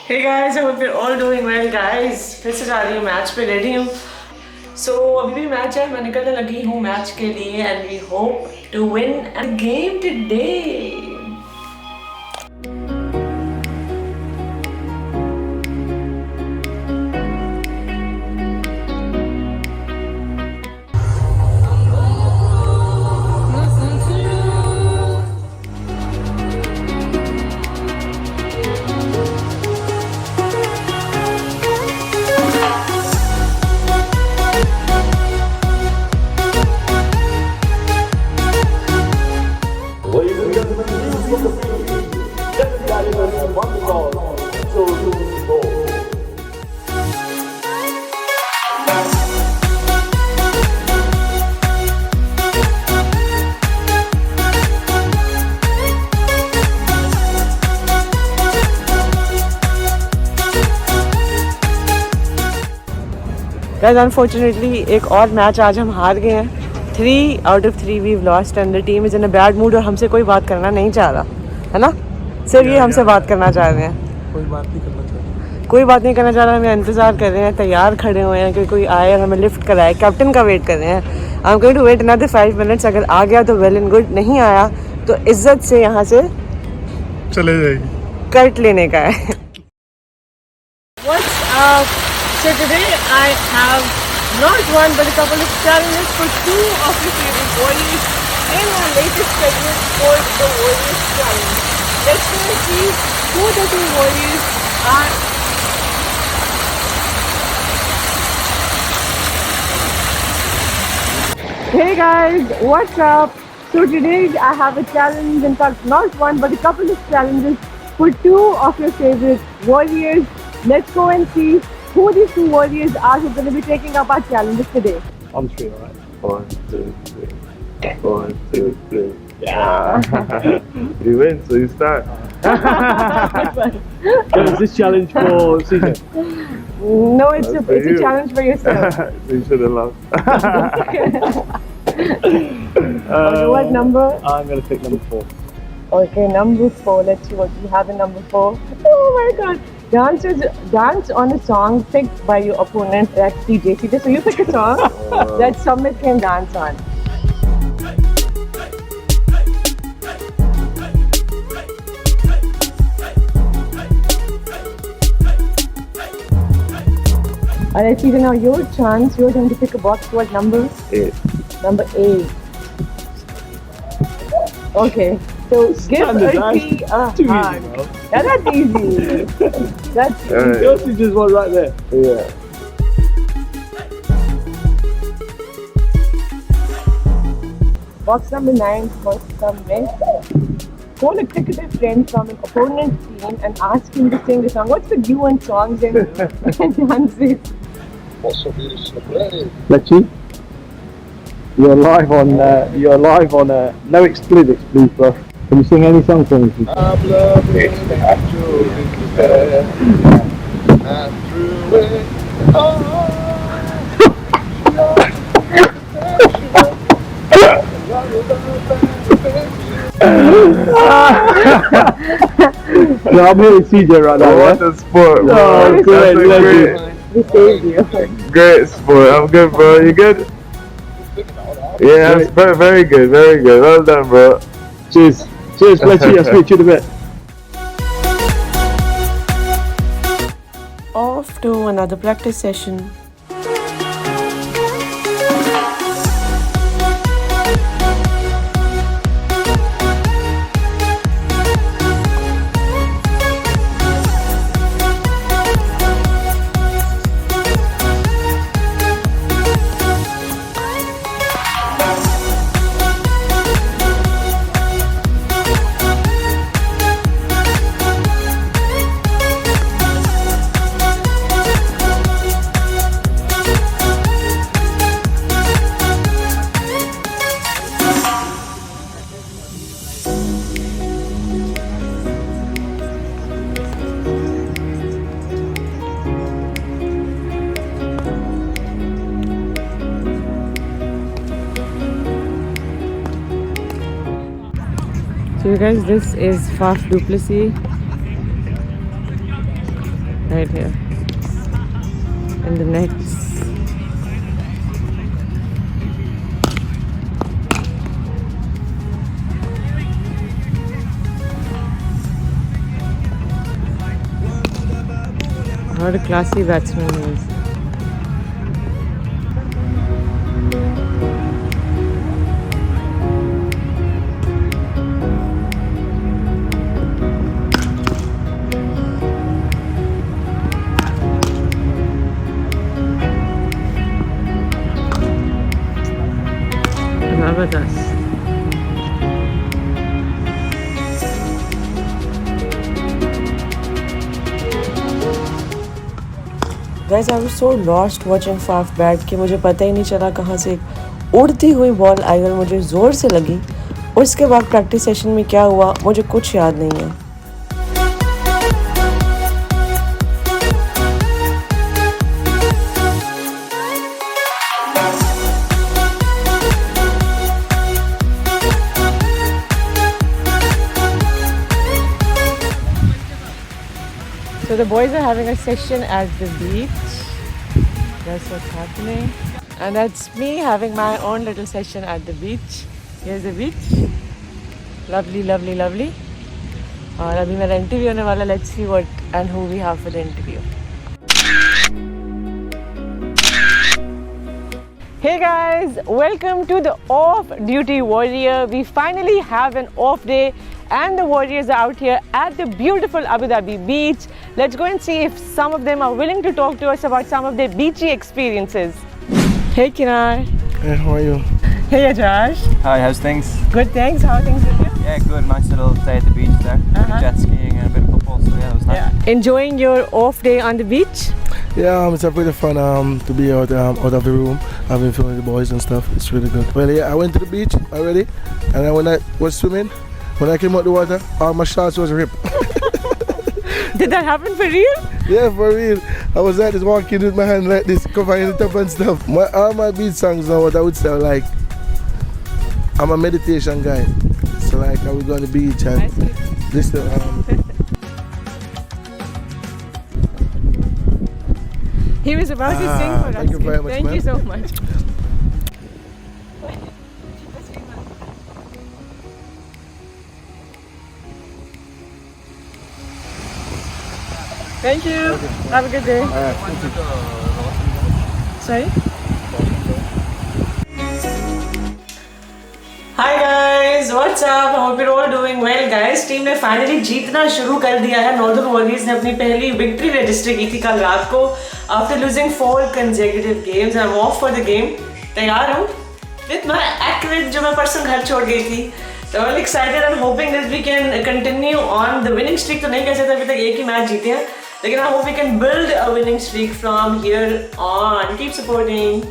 Hey guys, I hope you're all doing well guys. फिर से जा रही हूँ मैच पे, रेडी हूँ. So अभी भी मैच है, मैं निकलने लगी हूँ मैच के लिए and we hope to win a game today. Guys, unfortunately एक और मैच आज हम हार गए हैं. 3 out of 3 we've lost and the team is in a bad mood और हमसे कोई बात करना नहीं चाह रहा है ना. सिर्फ ये हमसे बात करना चाह रहे हैं. कोई बात नहीं करना चाह रहा. हमें इंतज़ार कर रहे हैं, तैयार खड़े हुए हैं कि कोई आए और हमें लिफ्ट कराए. कैप्टन का वेट कर रहे हैं. I am going to wait another 5 minutes. अगर आ गया तो वेल एंड गुड, नहीं आया तो इज्जत से यहाँ से चले जाएगी. कट लेने का है. What's up? So today I have not one but a couple of challenges for 2 of your favorite warriors in our latest segment called the Warriors Challenge. Let's go and see who the 2 warriors are. Hey guys, what's up? So today I have a challenge, in fact not one but a couple of challenges for 2 of your favorite warriors. Let's go and see who these 2 warriors are who are going to be taking up our challenges today. On 3, alright? 1, 2, 3. 1, 2, 3. Yeah. You win, so you start. Is this challenge for Caesar? No, it's a challenge for yourself. You should have lost. Okay, what number? I'm going to pick number 4. Okay, number 4. Let's see what we have in number 4. Oh my god. Dance on a song picked by your opponent. That's CJ. So you pick a song that Summit can dance on. Alright, CJ, now your chance. You're going to pick a box. What number? 8. Number 8. Okay. So give Urfi a hug. Yeah, that's easy. That's easy. Yours is just one right there. Yeah. Box number 9 for Summit. Call a cricketer friend from an opponent's team and ask him to sing the song. What's the you and songs and dances? Let's see. You're live on no explicits, please, bro. Can you sing any song for me, please? I'm loving I'm through it. No, I'm here with CJ right now. What a sport, bro. Oh, good. We saved you. Great sport. I'm good, bro. You good? Yeah, that's very good, very good. Well done, bro. Cheers. Let's see. I'll speak to you in a bit. Off to another practice session. So you guys, this is Faf du Plessis. right here in the nets. What a classy batsman he is. Zabardast. Guys, I was so lost watching Faf bat कि मुझे पता ही नहीं चला कहाँ से एक उड़ती हुई बॉल आई और मुझे ज़ोर से लगी। उसके बाद प्रैक्टिस सेशन में क्या हुआ मुझे कुछ याद नहीं है। So the boys are having a session at the beach. That's what's happening. And that's me having my own little session at the beach. Here's the beach. Lovely, lovely, lovely. और अभी मेरा इंटरव्यू होने वाला. Let's see what and who we have for the interview. Hey guys, welcome to the Off-Duty Warrior. We finally have an off day and the Warriors are out here at the beautiful Abu Dhabi beach. Let's go and see if some of them are willing to talk to us about some of their beachy experiences. Hey Kinar. Hey, how are you? Hey Ajash. Hi, how's things? Good, thanks. How are things with you? Yeah, good. Nice little day at the beach there. Jet skiing and a bit of football, so yeah, it was nice. Yeah. Enjoying your off day on the beach? Yeah, it's pretty fun to be out of the room, having fun with the boys and stuff. It's really good. Well, yeah, I went to the beach already, and then when I was swimming, when I came out the water, all my shorts was ripped. Did that happen for real? Yeah, for real. I was like just walking with my hand like this, covering it up and stuff. All my beach songs now, what I would say, like, I'm a meditation guy. So like, I would go on the beach and listen. He was about to sing for us. Thank you very much, Thank you so much. Thank you. Have a good day. Sorry? Hi guys, what's up? I hope you're all doing well guys. Team ने finally जीतना शुरू कर दिया है. Northern warriors ने अपनी पहली victory register की थी कल रात को. After losing 4 consecutive games, I'm off for the game. तैयार हूँ. With my accurate जो मैं परसों घर छोड़ गई थी. So I'm excited and hoping that we can continue on the winning streak. तो नहीं कह सकते अभी तक एक ही मैच जीते हैं. लेकिन I hope we can build a winning streak from here on. Keep supporting.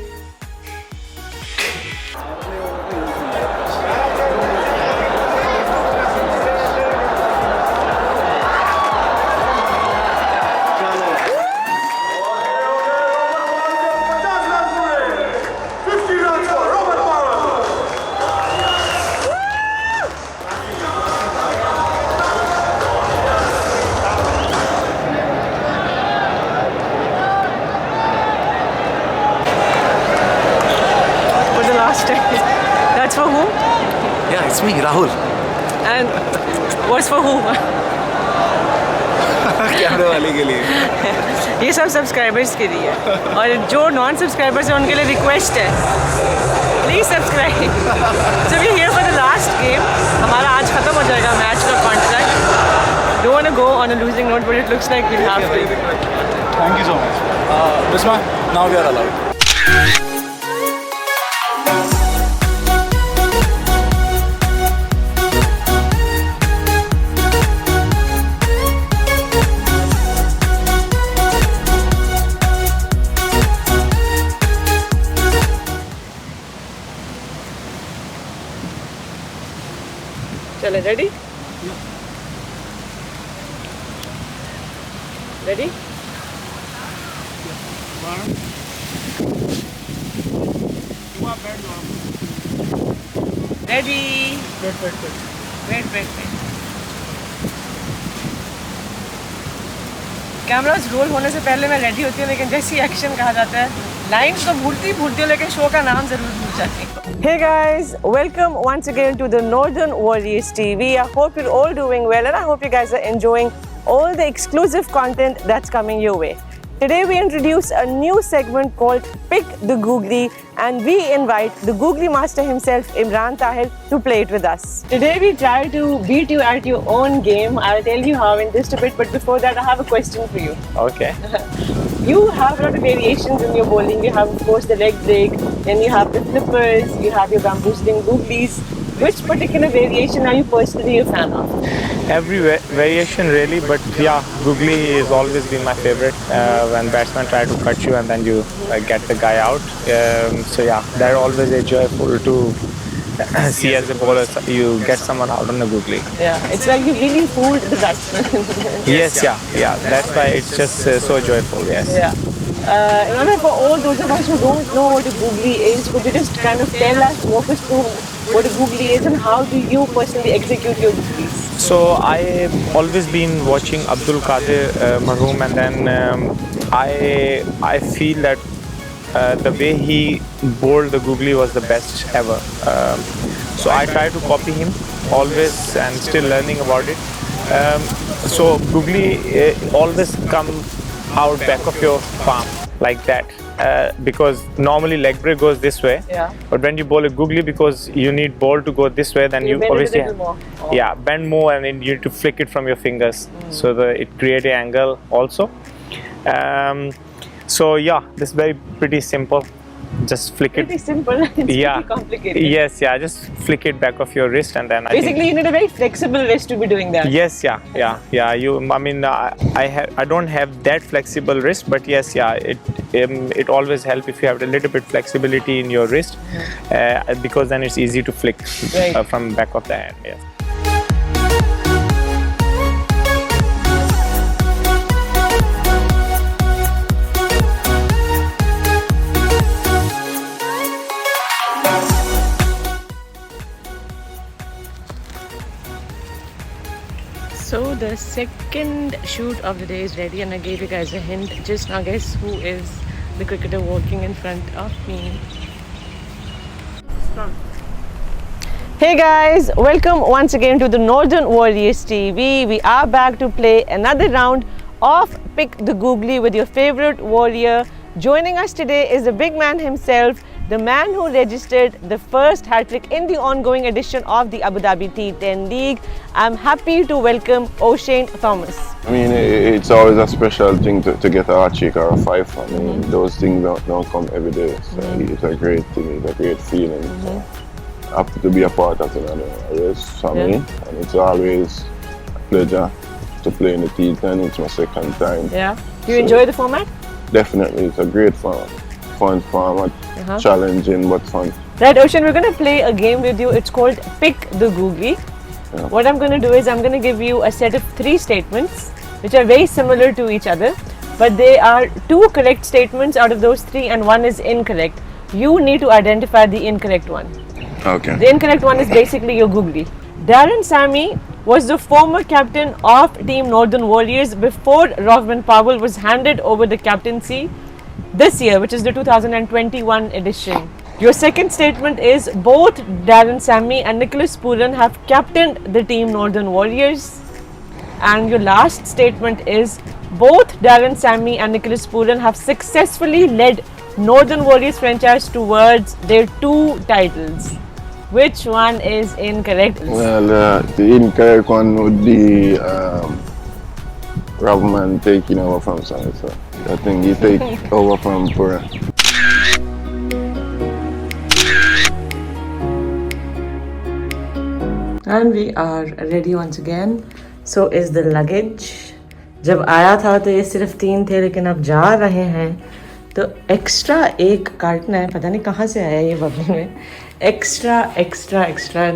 That's for who? Yeah, it's me, Rahul. And what's for who? कैमरे वाले के लिए. ये सब सब्सक्राइबर्स के लिए है. और जो नॉन सब्सक्राइबर्स हैं उनके लिए रिक्वेस्ट है. Please subscribe. So we're here for the last game. हमारा आज खत्म हो जाएगा मैच का contract. Don't want to go on a losing note, but it looks like we'll have to. Thank you so much. Bisma, now we are allowed. चलो ready? Ready? Ready? Wait. Cameras roll होने से पहले मैं ready होती हूँ, लेकिन जैसे ही action कहा जाता है लाइन्स तो भूलती हूँ, लेकिन शो का नाम जरूर भूल जाती हूँ. Hey guys, welcome once again to the Northern Warriors TV. I hope you're all doing well and I hope you guys are enjoying all the exclusive content that's coming your way. Today we introduce a new segment called Pick the Googly and we invite the Googly master himself, Imran Tahir, to play it with us. Today we try to beat you at your own game. I'll tell you how in just a bit, but before that I have a question for you. Okay. You have a lot of variations in your bowling. You have, of course, the leg break, then you have the flippers, you have your bamboozling googlies. Which particular variation are you personally a fan of? Every variation really, but yeah, googly has always been my favorite. When batsmen try to cut you and then you get the guy out. So yeah, they're always a joyful to see as a bowler. You get someone out on a googly. Yeah, it's like you really fooled the batsman. Yes, yeah. That's why it's just so joyful. Yes. Yeah. Remember, for all those of us who don't know what a googly is, could you just kind of tell us, walk us through what a googly is and how do you personally execute your googlies? So I've always been watching Abdul Qadir Marhoom, and then I feel that the way he bowled the googly was the best ever. So I try to copy him always and still learning about it. So googly always come out back of your palm like that. Because normally leg break goes this way, but when you bowl a googly, because you need ball to go this way, then you obviously bend more and then you need to flick it from your fingers, so that it creates an angle also. So yeah, this is pretty simple. Just flick it. Pretty simple. It's pretty complicated. Yes, just flick it back of your wrist, and then basically you need a very flexible wrist to be doing that. Yes, yeah. I don't have that flexible wrist, but yes, it always helps if you have a little bit flexibility in your wrist, because then it's easy to flick from back of the hand. Yes. So the second shoot of the day is ready, and I gave you guys a hint just now. Guess who is the cricketer walking in front of me? Hey guys, welcome once again to the Northern Warriors TV. We are back to play another round of Pick the Googly with your favorite warrior. Joining us today is the big man himself, the man who registered the first hat-trick in the ongoing edition of the Abu Dhabi T10 League. I'm happy to welcome Oshane Thomas. I mean, it's always a special thing to get a hat-trick or a five. I mean, those things don't come every day. So it's a great thing, it's a great feeling. So happy to be a part of another race for me. And it's always a pleasure to play in the T10. It's my second time. Yeah. Do you enjoy the format? Definitely, it's a great fun format. Challenging but fun. Right, Oshane, we're going to play a game with you. It's called Pick the Googly. What I'm going to do is I'm going to give you a set of 3 statements which are very similar to each other, but they are 2 correct statements out of those 3 and 1 is incorrect. You need to identify the incorrect one. Okay. The incorrect one is basically your googly. Darren Sammy was the former captain of Team Northern Warriors before Rovman Powell was handed over the captaincy this year, which is the 2021 edition. Your second statement is both Darren Sammy and Nicholas Pooran have captained the Team Northern Warriors. And your last statement is both Darren Sammy and Nicholas Pooran have successfully led Northern Warriors franchise towards their 2 titles. Which one is incorrect? Well, the incorrect one would be Rovman taking over from Sammy. So I think he take over from Pooran. And we are ready once again. So is the luggage. जब आया था तो ये सिर्फ 3 थे, लेकिन अब जा रहे हैं तो एक्स्ट्रा 1 काटना है. पता नहीं कहाँ से आया ये बबली में. Extra.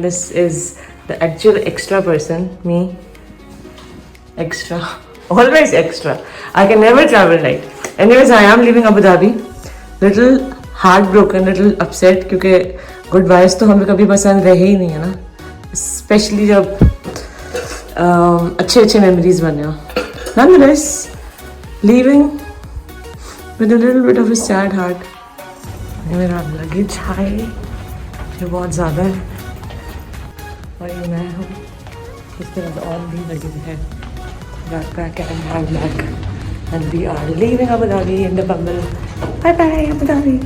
This is the actual extra person, me. Extra. Always extra. I can never travel light. Anyways, I am leaving Abu Dhabi. Little heartbroken, little upset क्योंकि goodbyes तो हमें कभी पसंद रहे ही नहीं है ना. Especially जब अच्छे memories बने हो. Nonetheless, leaving with a little bit of a sad heart. मेरा लगेज है जो बहुत ज़्यादा है और ये मैं हूँ, इस तरह से और भी लगेज है. Backpack and handbag, and we are leaving Abu Dhabi in the bubble. Bye bye Abu Dhabi.